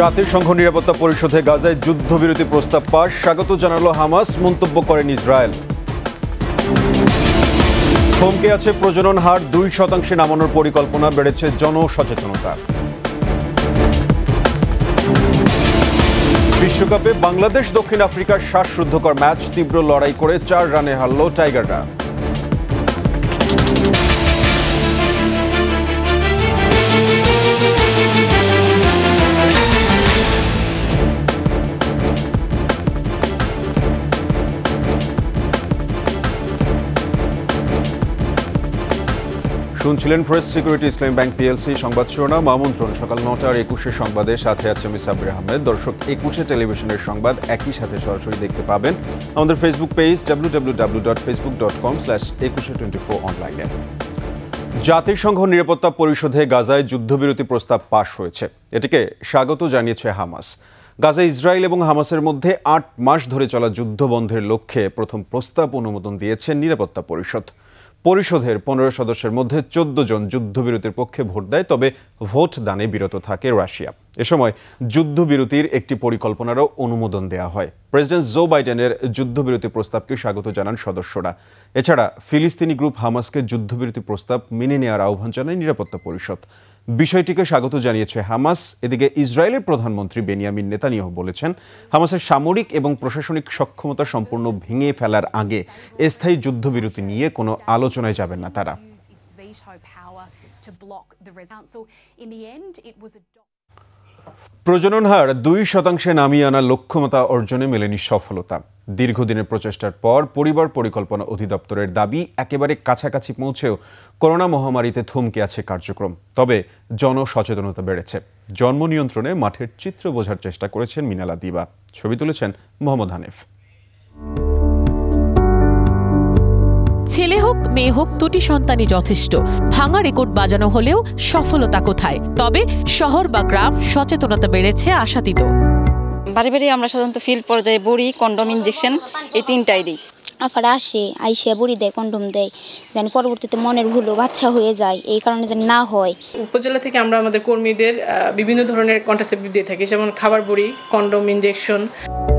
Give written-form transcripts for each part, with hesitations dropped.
জাতিসংঘ নিরাপত্তা পরিষদে গাজায় যুদ্ধবিরতি প্রস্তাব পাস, স্বাগত জানালো হামাস, মন্তব্য করেন ইসরায়েল। থমকে আছে প্রজনন হার 2% নামানোর পরিকল্পনা, বেড়েছে জনসচেতনতা। বিশ্বকাপে বাংলাদেশ দক্ষিণ আফ্রিকার শ্বাসরুদ্ধকর ম্যাচ, তীব্র লড়াই করে 4 রানে হারল টাইগাররা। শুনছিলেন ফ্রেশ সিকিউরিটি ইসলামী ব্যাংক পিএলসি সংবাদ শিরোনাম। আমন্ত্রণ সকাল 9টার 21 সংবাদে, সাথে আছে আমি সাব্বির আহমেদ। দর্শক, 21 টেলিভিশনের সংবাদ একই সাথে সরাসরি দেখতে পাবেন আমাদের ফেসবুক পেজ www.facebook.com/2124 অনলাইনে। জাতিসংঘ নিরাপত্তা পরিষদে গাজায় যুদ্ধবিরতি প্রস্তাব পাশ হয়েছে, এটিকে স্বাগত জানিয়েছে হামাস। গাজায় ইসরায়েল এবং হামাসের মধ্যে 8 মাস ধরে চলা যুদ্ধ বন্ধের লক্ষ্যে প্রথম প্রস্তাব অনুমোদন দিয়েছে নিরাপত্তা পরিষদ। পরিষদের 15 সদস্যের মধ্যে 14 জন যুদ্ধবিরতির পক্ষে ভোট দেয়, তবে ভোট দানে বিরত থাকে রাশিয়া। এ সময় যুদ্ধবিরতির একটি পরিকল্পনারও অনুমোদন দেওয়া হয়। প্রেসিডেন্ট জো বাইডেনের যুদ্ধবিরতি প্রস্তাবকে স্বাগত জানান সদস্যরা। এছাড়া ফিলিস্তিনি গ্রুপ হামাসকে যুদ্ধবিরতি প্রস্তাব মেনে নেওয়ার আহ্বান জানায় নিরাপত্তা পরিষদ। বিষয়টিকে স্বাগত জানিয়েছে হামাস। এদিকে ইসরায়েলের প্রধানমন্ত্রী বেনিয়ামিন নেতানিয়াহু বলেছেন, হামাসের সামরিক এবং প্রশাসনিক সক্ষমতা সম্পূর্ণ ভেঙে ফেলার আগে স্থায়ী যুদ্ধবিরতি নিয়ে কোনো আলোচনায় যাবেন না তারা। প্রজনন হার 2% নামিয়ে আনার লক্ষ্যমাত্রা অর্জনে মেলেনি সফলতা। দীর্ঘদিনের প্রচেষ্টার পর পরিবার পরিকল্পনা অধিদপ্তরের দাবি, একেবারে কাছাকাছি পৌঁছেও করোনা মহামারীতে থমকে আছে কার্যক্রম। তবে জনসচেতনতা বেড়েছে। জন্ম নিয়ন্ত্রণে মাঠের চিত্র বোঝার চেষ্টা করেছেন মিনালা দিবা। ছবি তুলেছেন মোহাম্মদ হানিফ। ছেলে হোক মেয়ে হোক, দুটি সন্তানই যথেষ্ট। ভাঙা রেকর্ড বাজানো হলেও সফলতা কোথায়? তবে শহর বা গ্রাম সচেতনতা বেড়েছে আশাতীত। বাড়ি বাড়ি আমরা সাধারণত ফিল্ড পর্যায়ে বড়ি, কন্ডম, ইনজেকশন এই 3টাই দিই। আফারা আসে, আইসিয়া বড়ি দেয়, কন্ডম দেয়, জানি পরবর্তীতে মনের ভুলও বাচ্চা হয়ে যায়, এই কারণে যেন না হয়। উপজেলা থেকে আমরা আমাদের কর্মীদের বিভিন্ন ধরনের কন্ট্রাসেপটিভ দিয়ে থাকি, যেমন খাবার বড়ি, কন্ডম, ইনজেকশন।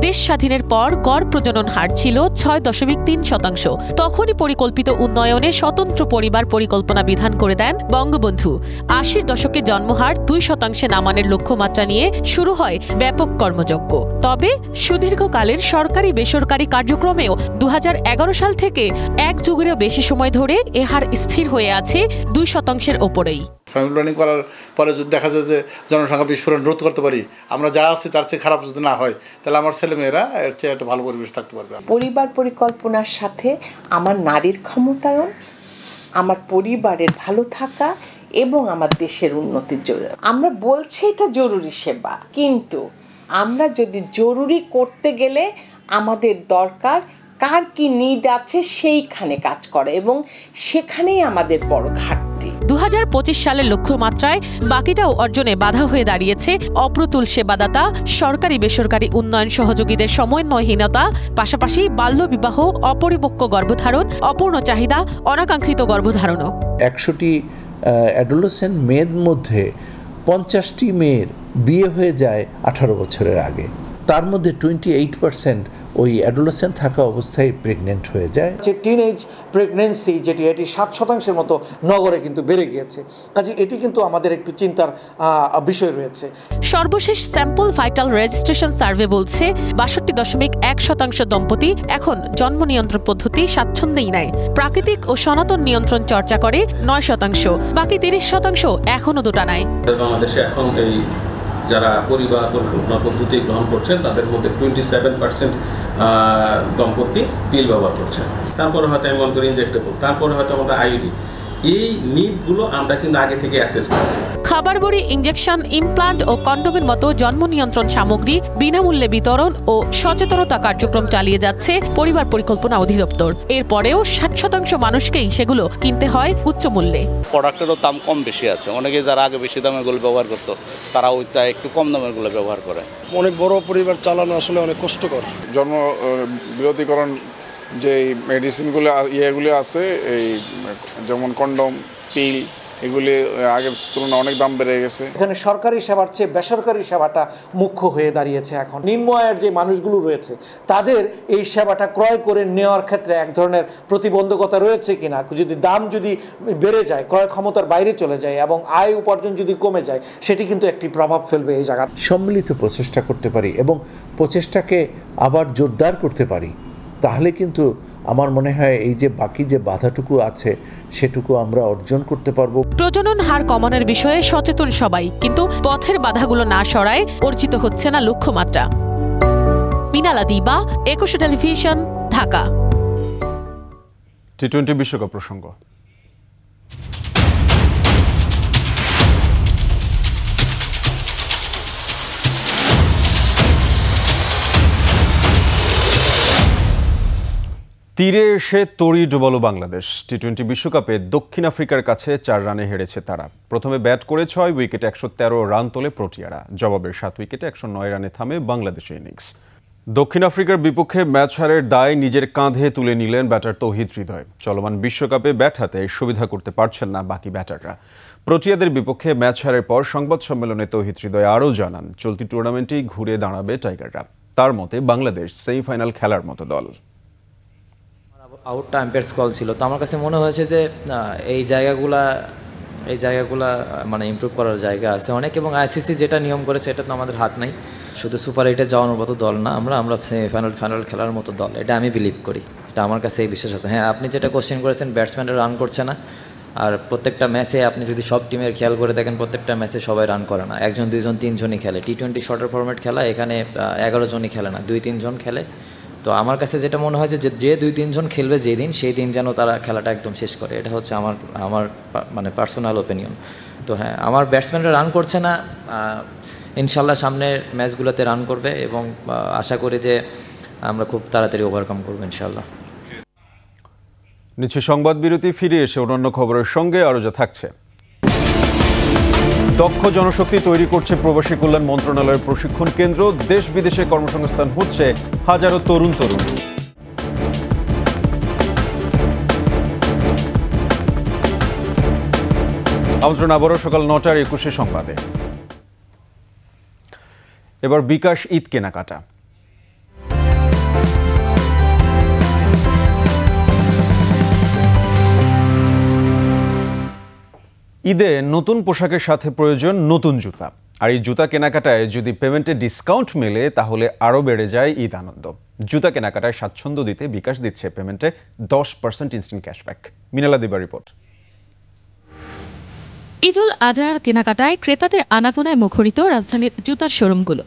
দেশ স্বাধীনের পর গড় প্রজনন হার ছিল 6.3%। তখনই পরিকল্পিত উন্নয়নে স্বতন্ত্র পরিবার পরিকল্পনা বিধান করে দেন বঙ্গবন্ধু। 80-র দশকে জন্মহার 2% নামানোর লক্ষ্যমাত্রা নিয়ে শুরু হয় ব্যাপক কর্মযজ্ঞ। তবে সুদীর্ঘকালের সরকারি বেসরকারি কার্যক্রমেও 2011 সাল থেকে এক যুগেরও বেশি সময় ধরে এ হার স্থির হয়ে আছে 2%-এর ওপরেই। ফ্যামিলি প্ল্যানিং করার পরে যদি দেখা যায় যে জনসংখ্যা বিস্ফোরণ রোধ করতে পারি, আমরা যা আছি তার চেয়ে খারাপ যদি না হয়, তাহলে আমার ছেলেমেয়েরা এর চেয়ে একটা ভালো পরিবেশ থাকতে পারবে। পরিবার পরিকল্পনার সাথে আমার নারীর ক্ষমতায়ন, আমার পরিবারের ভালো থাকা এবং আমার দেশের উন্নতির জন্য আমরা বলছি এটা জরুরি সেবা, কিন্তু আমরা যদি জরুরি করতে গেলে আমাদের দরকার কার কি নিড আছে সেইখানে কাজ করে, এবং সেখানেই আমাদের বড় ঘাটতি। 2025 সালের লক্ষ্যমাত্রায় বাকিটাও অর্জনে বাধা হয়ে দাঁড়িয়েছে অপ্রতুল সেবাদাতা, সরকারি বেসরকারি উন্নয়ন সহযোগীদের সমন্বয়হীনতা, পাশাপাশি বাল্যবিবাহ, অপরিপক্ক গর্ভধারণ, অপূর্ণ চাহিদা, অনাকাঙ্ক্ষিত গর্ভধারণও। 100টি অ্যাডোলেসেন্ট মেয়ের মধ্যে 50টি মেয়ের বিয়ে হয়ে যায় 18 বছরের আগে। তার মধ্যে 28% ওই অ্যাডোলেসেন্ট থাকা অবস্থায় প্রেগনেন্ট হয়ে যায়। যে টিনেজ প্রেগনেন্সি এটি 7% মতো নগরে কিন্তু বেড়ে গিয়েছে। কাজে এটি কিন্তু আমাদের একটু চিন্তার বিষয় রয়েছে। সর্বশেষ স্যাম্পল ভাইটাল রেজিস্ট্রেশন সার্ভে বলছে 62.1% দম্পতি এখন জন্ম নিয়ন্ত্রণ পদ্ধতি স্বাচ্ছন্দ্যেই নেয়। প্রাকৃতিক ও সনাতন নিয়ন্ত্রণ চর্চা করে 9%, বাকি 30% এখনো দুটা নাই। বাংলাদেশে এখন এই যারা পরিবার পরিকল্পনা পদ্ধতি গ্রহণ করছেন তাদের মধ্যে 27% দম্পতি পিল ব্যবহার করছেন। তারপরে হয়তো আমি মনে করি ইনজেক্টেবল, তারপরে হয়তো আমাদের আইউডি। এই নিডগুলো আমরা কিন্তু আগে থেকে অ্যাসেস করেছি। খাবার বড়ি, ইনজেকশন, ইমপ্লান্ট ও কন্ডোমের মতো জন্ম নিয়ন্ত্রণ সামগ্রী বিনামূল্যে বিতরণ ও সচেতনতা কার্যক্রম চালিয়ে যাচ্ছে পরিবার পরিকল্পনা অধিদপ্তর। এরপরেও 60% মানুষকেই সেগুলো কিনতে হয় উচ্চ মূল্যে। প্রোডাক্টেরও দাম কম বেশি আছে। অনেকে যারা আগে বেশি দামের গুলো ব্যবহার করতো তারা ওইটা একটু কম দামের গুলো ব্যবহার করে। অনেক বড় পরিবার চালানো আসলে অনেক কষ্টকর। জন্ম বিরতিকরণ যে মেডিসিনগুলো ইয়েগুলো আছে, এই যেমন কন্ডম, পিল, এগুলি আগের তুলনায় অনেক দাম বেড়ে গেছে। এখানে সরকারি সেবার চেয়ে বেসরকারি সেবাটা মুখ্য হয়ে দাঁড়িয়েছে। এখন নিম্ন আয়ের যে মানুষগুলো রয়েছে তাদের এই সেবাটা ক্রয় করে নেওয়ার ক্ষেত্রে এক ধরনের প্রতিবন্ধকতা রয়েছে কিনা, যদি দাম যদি বেড়ে যায়, ক্রয় ক্ষমতার বাইরে চলে যায় এবং আয় উপার্জন যদি কমে যায়, সেটি কিন্তু একটি প্রভাব ফেলবে এই জায়গা। সম্মিলিত প্রচেষ্টা করতে পারি এবং প্রচেষ্টাকে আবার জোরদার করতে পারি, তাহলে কিন্তু আমার মনে হয় এই যে বাকি যে বাধাটুকু আছে সেটুকু আমরা অর্জন করতে পারবো। প্রজনন হার কমানোর বিষয়ে সচেতন সবাই, কিন্তু পথের বাধাগুলো না সরায় অর্জিত হচ্ছে না লক্ষ্যমাত্রা। মিনালা দিবা, একুশে টেলিভিশন, ঢাকা। টি-20 বিশ্বকাপ প্রসঙ্গ। তীরে এসে তড়ি ডোবালো বাংলাদেশ। টি-20 বিশ্বকাপে দক্ষিণ আফ্রিকার কাছে 4 রানে হেরেছে তারা। প্রথমে ব্যাট করে 6 উইকেটে 113 রান তোলে প্রোটিয়ারা। জবাবে 7 উইকেটে 109 রানে থামে বাংলাদেশের ইনিংস। দক্ষিণ আফ্রিকার বিপক্ষে ম্যাচ হারের দায় নিজের কাঁধে তুলে নিলেন ব্যাটার তৌহিদ হৃদয়। চলমান বিশ্বকাপে ব্যাট হাতে সুবিধা করতে পারছেন না বাকি ব্যাটাররা। প্রোটিয়াদের বিপক্ষে ম্যাচ হারের পর সংবাদ সম্মেলনে তৌহিদ হৃদয় আরও জানান, চলতি টুর্নামেন্টেই ঘুরে দাঁড়াবে টাইগাররা। তার মতে বাংলাদেশ সেমিফাইনাল খেলার মতো দল। আউটটা আম্পায়ার্স কল ছিল, তো আমার কাছে মনে হয়েছে যে এই জায়গাগুলা মানে ইমপ্রুভ করার জায়গা আছে অনেক, এবং আইসিসি যেটা নিয়ম করেছে এটা তো আমাদের হাত নাই। শুধু সুপার 8-এ যাওয়ার মতো দল না আমরা সেমিফাইনাল খেলার মতো দল, এটা আমি বিলিভ করি, এটা আমার কাছে এই বিশ্বাস আছে। হ্যাঁ, আপনি যেটা কোশ্চেন করেছেন, ব্যাটসম্যানরা রান করছে না, আর প্রত্যেকটা ম্যাচে আপনি যদি সব টিমের খেয়াল করে দেখেন, প্রত্যেকটা ম্যাচে সবাই রান করে না, 1 জন 2 জন 3 জনই খেলে। টি-20 শর্টার ফরম্যাট খেলা, এখানে 11 জনই খেলে না, 2-3 জন খেলে। তো আমার কাছে যেটা মনে হয় যে 2-3 জন খেলবে যেদিন, সেই দিন যেন তারা খেলাটা একদম শেষ করে, এটা হচ্ছে আমার মানে পার্সোনাল ওপিনিয়ন। তো হ্যাঁ, আমার ব্যাটসম্যানরা রান করছে না, ইনশাল্লাহ সামনের ম্যাচগুলোতে রান করবে এবং আশা করি যে আমরা খুব তাড়াতাড়ি ওভারকাম করবো ইনশাল্লাহ। নিচ্ছে সংবাদ বিরতি, ফিরে এসে অন্যান্য খবরের সঙ্গে আরও যা থাকছে। দক্ষ জনশক্তি তৈরি করছে প্রবাসী কল্যাণ মন্ত্রণালয়ের প্রশিক্ষণ কেন্দ্র। দেশ বিদেশে কর্মসংস্থান হচ্ছে হাজারো তরুণ। আমন্ত্রণ আবারও সকাল 9টার 21 সংবাদে। এবার বিকাশ ঈদ কেনাকাটা। ঈদে নতুন পোশাকের সাথে প্রয়োজন নতুন জুতা, আর এই জুতা কেনাকাটায় যদি পেমেন্টে ডিসকাউন্ট মেলে তাহলে আরও বেড়ে যায় ঈদ আনন্দ। জুতা কেনাকাটায় স্বাচ্ছন্দ্য দিতে বিকাশ দিচ্ছে পেমেন্টে 10% ইনস্ট্যান্ট ক্যাশব্যাক। মিনালা দিবা রিপোর্ট। ঈদ উল আজহার কেনাকাটায় ক্রেতাদের আনাগোনায় মুখরিত রাজধানীর জুতার শোরুমগুলো।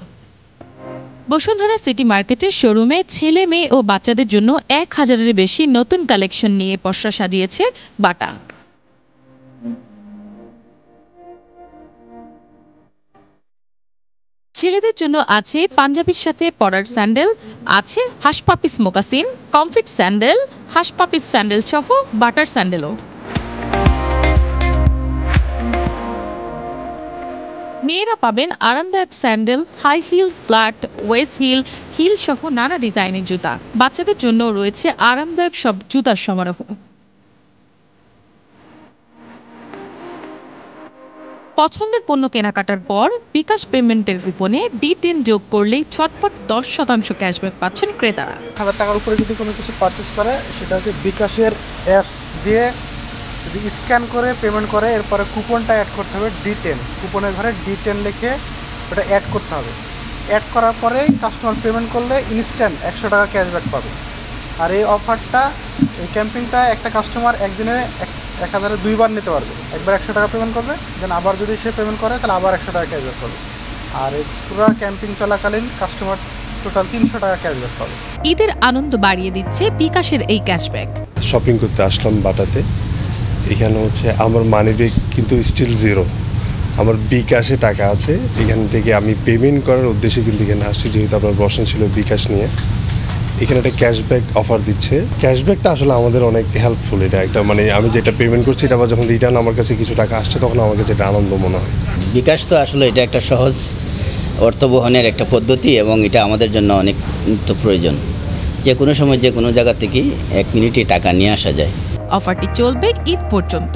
বসুন্ধরা সিটি মার্কেটের শোরুমে ছেলে, মেয়ে ও বাচ্চাদের জন্য 1000-এর বেশি নতুন কালেকশন নিয়ে পসরা সাজিয়েছে বাটা। ছেলেদের জন্য আছে পাঞ্জাবির সাথে পরার স্যান্ডেল, আছে Hush Puppies moccasin, Comfit sandal, Hush Puppies sandal সহ বাটার স্যান্ডেলও। মেয়েরা পাবেন আরামদায়ক স্যান্ডেল, হাই হিল, ফ্ল্যাট, ওয়েস্ট হিল, হিল সহ নানা ডিজাইনের জুতা। বাচ্চাদের জন্য রয়েছে আরামদায়ক সব জুতার সমারোহ। পছন্দের পণ্য কেনাকাটার পর বিকাশ পেমেন্টের কুপনে D10 যোগ করলেই ছটপট 10% ক্যাশব্যাক পাচ্ছেন ক্রেতারা। 1000 টাকার উপরে যদি কোনো কিছু পারচেস করে, সেটা হচ্ছে বিকাশের অ্যাপস দিয়ে যদি স্ক্যান করে পেমেন্ট করে, এরপরে কুপনটা অ্যাড করতে হবে D10, কুপনের ঘরে D10 লিখে ওটা অ্যাড করতে হবে। অ্যাড করার পরেই কাস্টমার পেমেন্ট করলে ইনস্ট্যান্ট 100 টাকা ক্যাশব্যাক পাবে। আর এই অফারটা, এই ক্যাম্পিংটা একটা কাস্টমার একদিনে 1000-এ 2 বার নিতে পারবে। একবার 100 টাকা পেমেন্ট করবে, দেন আবার যদি সে পেমেন্ট করে তাহলে আবার 100 টাকা ক্যাশব্যাক পাবে। আর এই পুরো ক্যাম্পিং চলাকালীন কাস্টমার টোটাল 300 টাকা ক্যাশব্যাক পাবে। ঈদের আনন্দ বাড়িয়ে দিচ্ছে বিকাশের এই ক্যাশব্যাক। শপিং করতে আসলাম বাটাতে, এখানে হচ্ছে আমার মানি ব্যাগ কিন্তু স্টিল 0, আমার বিকাশে টাকা আছে। এখান থেকে আমি পেমেন্ট করার উদ্দেশ্যে কিন্তু এখানে আসছি, যেহেতু আপনার প্রশ্ন ছিল বিকাশ নিয়ে। এখানে একটা ক্যাশব্যাক অফার দিচ্ছে। ক্যাশব্যাকটা আসলে আমাদের অনেক হেল্পফুল। এটা একটা মানে আমি যেটা পেমেন্ট করছি, এটা আবার যখন রিটার্ন আমার কাছে কিছু টাকা আসছে, তখন আমার কাছে এটা আনন্দ মনে হয়। বিকাশ তো আসলে এটা একটা সহজ অর্থবহনের একটা পদ্ধতি, এবং এটা আমাদের জন্য অনেক প্রয়োজন। যে কোনো সময় যে কোনো জায়গা থেকেই 1 মিনিটে টাকা নিয়ে আসা যায়। অফারটি চলবে ঈদ পর্যন্ত।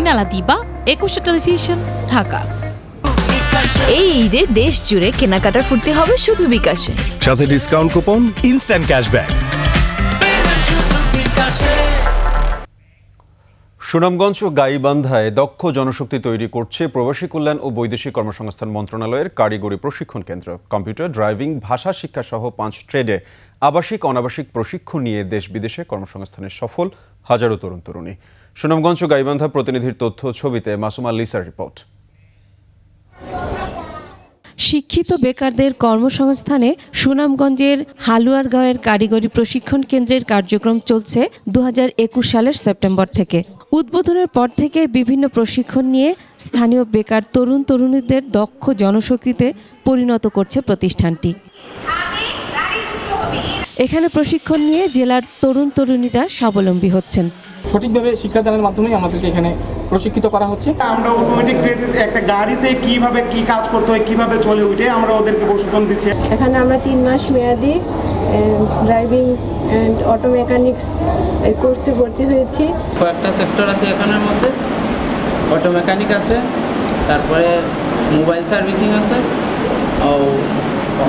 মৃণালা দিবা, 21 টেলিভিশন, ঢাকা। এই ঈদে দেশ জুড়ে কেনাকাটার ফুর্তি হবে শুধু বিকাশে, সাথে discount coupon, instant cashback. Sunamganj ও গাইবান্ধায় দক্ষ জনশক্তি তৈরি করছে প্রবাসী কল্যাণ ও বৈদেশিক কর্মসংস্থান মন্ত্রণালয়ের কারিগরি প্রশিক্ষণ কেন্দ্র। কম্পিউটার, ড্রাইভিং, ভাষা শিক্ষা সহ 5 ট্রেডে আবাসিক অনাবাসিক প্রশিক্ষণ নিয়ে দেশ বিদেশে কর্মসংস্থানের সফল হাজারো তরুণ তরুণী। সুনামগঞ্জ ও গাইবান্ধা প্রতিনিধির তথ্য ছবিতে মাসুমা লিসার রিপোর্ট। শিক্ষিত বেকারদের কর্মসংস্থানে সুনামগঞ্জের হালুয়ারগাঁওয়ের কারিগরি প্রশিক্ষণ কেন্দ্রের কার্যক্রম চলছে 2021 সালের সেপ্টেম্বর থেকে। উদ্বোধনের পর থেকে বিভিন্ন প্রশিক্ষণ নিয়ে স্থানীয় বেকার তরুণ তরুণীদের দক্ষ জনশক্তিতে পরিণত করছে প্রতিষ্ঠানটি। এখানে প্রশিক্ষণ নিয়ে জেলার তরুণ তরুণীরা স্বাবলম্বী হচ্ছেন। সঠিকভাবে শিক্ষাদানের মাধ্যমে আমাদেরকে এখানে প্রশিক্ষিত করা হচ্ছে। আমরা অটোমেটিক একটা গাড়িতে কিভাবে কি কাজ করতে হয়, কিভাবে চলে ওইটাই আমরা ওদেরকে প্রশিক্ষণ দিচ্ছি। এখানে আমরা 3 মাস মেয়াদি ড্রাইভিং অ্যান্ড অটো মেকানিক্স এই কোর্সে ভর্তি হয়েছি। কয়েকটা সেক্টর আছে এখানের মধ্যে, অটো মেকানিক আছে, তারপরে মোবাইল সার্ভিসিং আছে, ও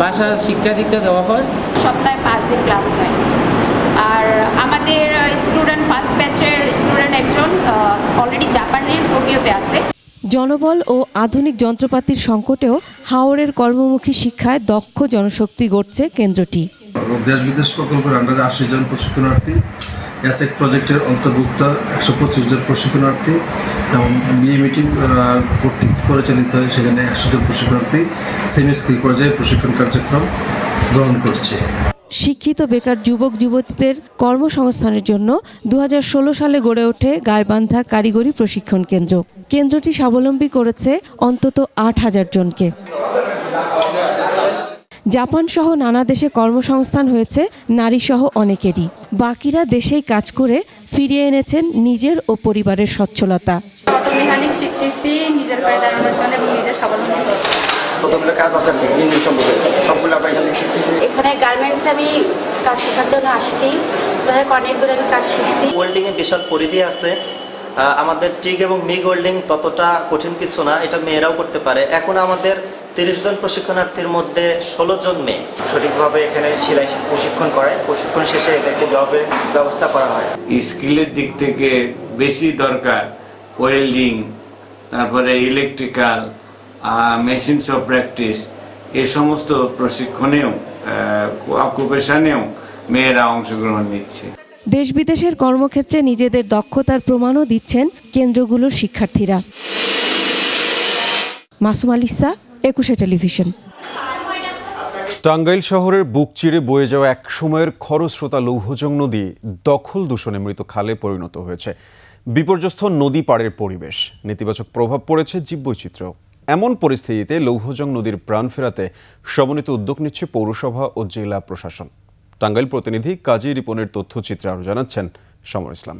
ভাষা শিক্ষা দীক্ষা দেওয়া হয়। সপ্তাহে 5 দিন ক্লাস হয়। আর আমাদের স্টুডেন্ট ফার্স্ট ব্যাচের স্টুডেন্ট একজন অলরেডি জাপানের টোকিওতে আছে। জনবল ও আধুনিক যন্ত্রপাতির সংকটেও হাওরের কর্মমুখী শিক্ষায় দক্ষ জনশক্তি গড়ছে কেন্দ্রটি। দেশ বিদেশ প্রকল্পের আন্ডারে 80 জন প্রশিক্ষণার্থী, অ্যাসেট প্রজেক্টের অন্তর্ভুক্ত 125 জন প্রশিক্ষণার্থী এবং বিএ মিটিং কর্তৃক পরিচালিত হয়, সেখানে 100 জন প্রশিক্ষণার্থী সেমি স্কিল পর্যায়ে প্রশিক্ষণ কার্যক্রম গ্রহণ করছে। শিক্ষিত বেকার যুবক যুবতীদের কর্মসংস্থানের জন্য 2016 সালে গড়ে ওঠে গাইবান্ধা কারিগরি প্রশিক্ষণ কেন্দ্র। কেন্দ্রটি স্বাবলম্বী করেছে অন্তত 8000 জনকে। জাপান সহ নানা দেশে কর্মসংস্থান হয়েছে নারীসহ অনেকেরই। বাকিরা দেশেই কাজ করে ফিরিয়ে এনেছেন নিজের ও পরিবারের সচ্ছলতা। অটো মেকানিক শিখতেছি নিজের পায়ে দাঁড়ানোর জন্য এবং নিজের স্বাবলম্বী হওয়ার জন্য। এখানে গার্মেন্টসে আমি কাজ শেখার জন্য আসছি, অনেক দূরে আমি কাজ শিখছি। ওয়েল্ডিং এর বিশাল পরিধি আছে। আমাদের টিগ এবং মিগ ওয়েল্ডিং ততটা কঠিন কিছু না, এটা মেয়েরাও করতে পারে। এখন আমাদের 30 জন প্রশিক্ষণার্থীর মধ্যে 16 জন মেয়ে। সঠিকভাবে এখানে সেলাই প্রশিক্ষণ করায়, প্রশিক্ষণ শেষে এদেরকে জবের ব্যবস্থা করা হয়। স্কিলের দিক থেকে বেশি দরকার ওয়েল্ডিং, তারপরে ইলেকট্রিক্যাল, মেশিনস অফ প্র্যাকটিস, এই সমস্ত প্রশিক্ষণেও অকুপেশনেও মেয়েরা অংশগ্রহণ নিচ্ছে। দেশ বিদেশের কর্মক্ষেত্রে নিজেদের দক্ষতার প্রমাণও দিচ্ছেন কেন্দ্রগুলোর শিক্ষার্থীরা। Masuma Lisa, 21 television. টাঙ্গাইল শহরের বুক চিরে বয়ে যাওয়া এক সময়ের খরস্রোতা লৌহজং নদী দখল দূষণে মৃত খালে পরিণত হয়েছে। বিপর্যস্ত নদী পাড়ের পরিবেশ, নেতিবাচক প্রভাব পড়েছে জীববৈচিত্র্য। এমন পরিস্থিতিতে লৌহজং নদীর প্রাণ ফেরাতে সমন্বিত উদ্যোগ নিচ্ছে পৌরসভা ও জেলা প্রশাসন। টাঙ্গাইল প্রতিনিধি কাজী রিপনের তথ্যচিত্রে আরও জানাচ্ছেন সমর ইসলাম।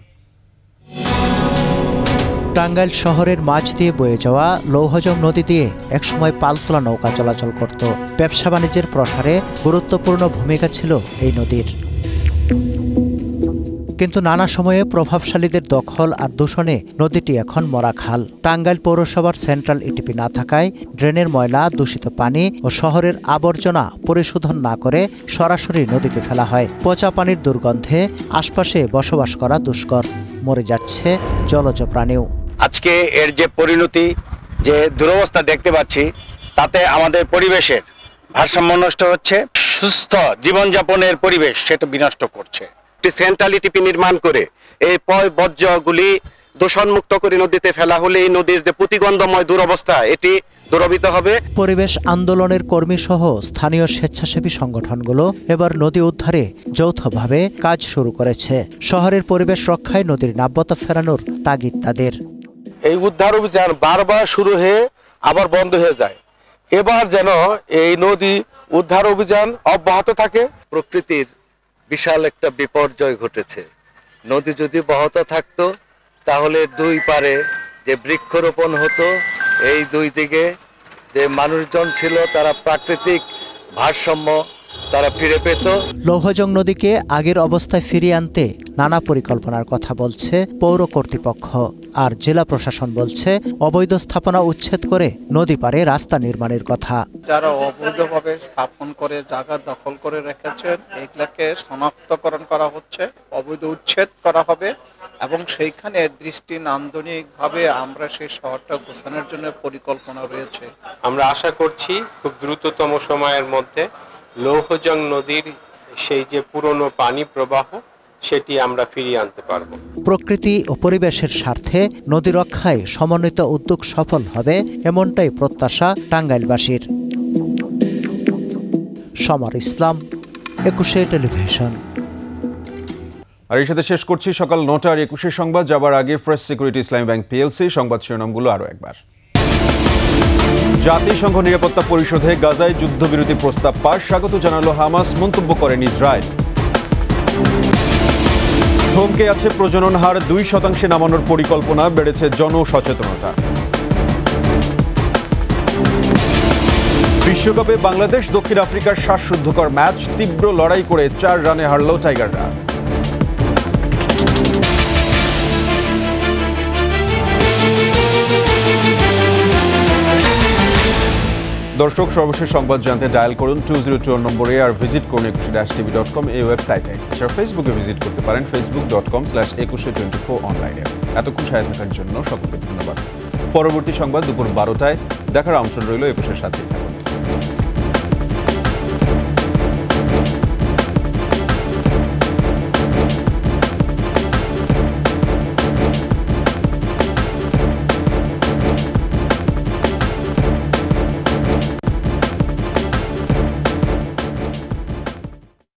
টাঙ্গাইল শহরের মাঝ দিয়ে বয়ে যাওয়া লৌহজং নদী দিয়ে একসময় পালতোলা নৌকা চলাচল করত। ব্যবসা বাণিজ্যের প্রসারে গুরুত্বপূর্ণ ভূমিকা ছিল এই নদীর। কিন্তু নানা সময়ে প্রভাবশালীদের দখল আর দূষণে নদীটি এখন মরা খাল। টাঙ্গাইল পৌরসভার সেন্ট্রাল ইটিপি না থাকায় ড্রেনের ময়লা, দূষিত পানি ও শহরের আবর্জনা পরিশোধন না করে সরাসরি নদীতে ফেলা হয়। পচা পানির দুর্গন্ধে আশপাশে বসবাস করা দুষ্কর, মরে যাচ্ছে জলজ প্রাণীও। আজকে এর যে পরিণতি, যে দুরবস্থা দেখতে পাচ্ছি, তাতে আমাদের পরিবেশের ভারসাম্য নষ্ট হচ্ছে, সুস্থ জীবনযাপনের পরিবেশ সেটা বিনষ্ট করছে। সেন্ট্রাল ইটিপি নির্মাণ করে এই বর্জ্যগুলি দূষণমুক্ত করে নদীতে ফেলা হলে এই নদীর যে প্রতিগন্ধময় দুরবস্থা এটি দূরীভূত হবে। পরিবেশ আন্দোলনের কর্মী সহ স্থানীয় স্বেচ্ছাসেবী সংগঠনগুলো এবার নদী উদ্ধারে যৌথভাবে কাজ শুরু করেছে। শহরের পরিবেশ রক্ষায় নদীর নাব্যতা ফেরানোর তাগিদ তাদের। এই উদ্ধার অভিযান বারবার শুরু হয়ে আবার বন্ধ হয়ে যায়। এবার যেন এই নদী উদ্ধার অভিযান অব্যাহত থাকে। প্রকৃতির বিশাল একটা বিপর্যয় ঘটেছে। নদী যদি বহত থাকতো তাহলে দুই পারে যে বৃক্ষরোপণ হতো, এই দুই দিকে যে মানুষজন ছিল তারা প্রাকৃতিক ভারসাম্য তারা ফিরে পেত। লৌহজং নদীকে আগের অবস্থায় ফিরিয়ে আনতে নানা পরিকল্পনার কথা বলছে পৌর কর্তৃপক্ষ, আর জেলা প্রশাসন বলছে অবৈধ স্থাপনা উচ্ছেদ করে নদী পারে রাস্তা নির্মাণের কথা। যারা অবৈধভাবে স্থাপন করে জায়গা দখল করে রেখেছেন এগুলাকে শনাক্তকরণ করা হচ্ছে, অবৈধ উচ্ছেদ করা হবে এবং সেইখানে দৃষ্টি নান্দনিকভাবে আমরা সেই শহরটা গোছানোর জন্য পরিকল্পনা রয়েছে। আমরা আশা করছি খুব দ্রুততম সময়ের মধ্যে লৌহজং নদীর সেই যে পুরনো পানি প্রবাহ সেটি আমরা ফিরিয়ে আনতে পারব। প্রকৃতি ও পরিবেশের স্বার্থে নদী রক্ষায় সমন্বিত উদ্যোগ সফল হবে, এমনটাই প্রত্যাশা টাঙ্গাইলবাসীর। সমর ইসলাম, 21 টেলিভিশন। আর এর সাথে শেষ করছি সকাল 9টার 21 সংবাদ। যাবার আগে ফ্রেশ সিকিউরিটি ইসলামী ব্যাংক পিএলসি সংবাদ শিরোনামগুলো আরও একবার। জাতিসংঘ নিরাপত্তা পরিষদে গাজায় যুদ্ধবিরতি প্রস্তাব পাস, স্বাগত জানালো হামাস, মন্তব্য করেন ইসরায়েল। থমকে আছে প্রজনন হার, 2% নামানোর পরিকল্পনা, বেড়েছে জনসচেতনতা। বিশ্বকাপে বাংলাদেশ দক্ষিণ আফ্রিকার শ্বাসরুদ্ধকর ম্যাচ, তীব্র লড়াই করে 4 রানে হারল টাইগাররা। দর্শক, সর্বশেষ সংবাদ জানতে ডায়াল করুন 202 নম্বরে, আর ভিজিট করুন 21-tv.com এই ওয়েবসাইটে। এছাড়া ফেসবুকে ভিজিট করতে পারেন facebook.com/2124 অনলাইনে। এতক্ষণ সাথে থাকার জন্য সকলকে ধন্যবাদ। পরবর্তী সংবাদ দুপুর 12টায় দেখার আমন্ত্রণ রইল। 21-এর সাথেই থাকুন।